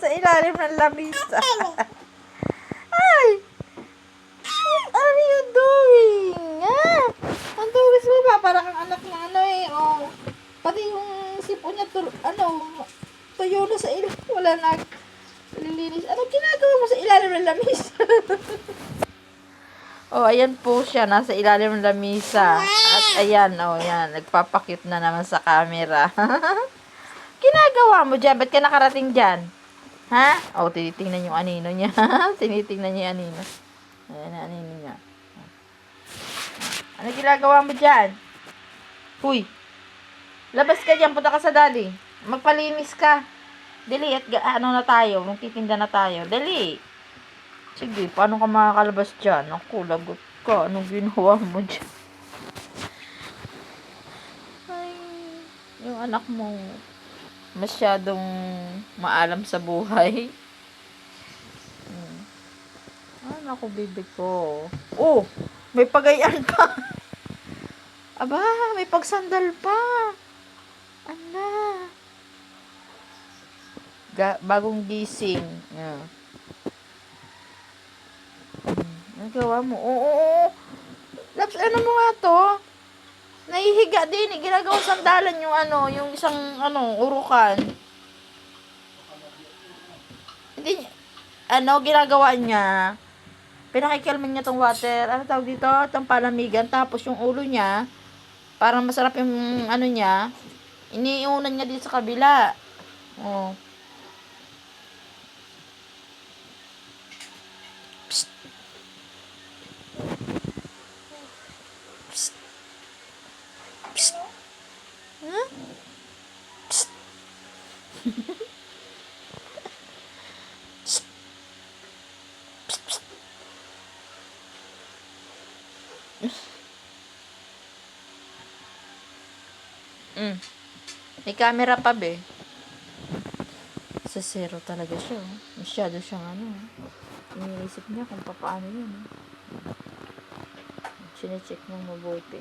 sa ilalim ng lamisa. Ay! What are you doing? Ah! Ang tugis mo ba? Para kang anak na ano eh. Oh. Pati yung sipon niya, tuyo na sa ilong. Wala na. Lilinis. Ano ginagawa mo sa ilalim ng lamisa? Oh, ayan po siya. Nasa ilalim ng lamisa. At ayan, oh, yan. Nagpapakit na naman sa camera. Ginagawa mo dyan? Ba't ka nakarating dyan? Ha? Oh, tinitingnan yung anino niya. Tinitingnan niya yung anino. Ayan na anino niya. Ano ginagawa mo dyan? Huy. Labas ka dyan. Punta ka sa daddy. Magpalinis ka. Dali. At ano na tayo? Magtitinda na tayo. Dali. Sige, paano ka makakalabas dyan? Ako, lagot ka. Anong ginawa mo dyan? Ay, yung anak mo masyadong maalam sa buhay. Ano ako, bibig ko. Oh, may pagayan pa. Aba, may pagsandal pa. Ano? Bagong gising. Yeah. Nagawa mo. Oo. Laps, ano mo nga to? Nahihiga din. Ginagawa sandalan yung ano, yung isang ano, urukan. Hindi, ano, ginagawa niya. Pinakikalman niya tong water. Ano tawag dito? Itong palamigan. Tapos yung ulo niya, parang masarap yung ano niya, iniiunan niya dito sa kabila. Oh. Psst. Psst. Psst. Huh? Psst. Psst. Psst. May camera pa, be. Sa zero talaga siya. Masyado siyang ano. Iniisip niya kung paano yun. Sinecheck niyang mabuti.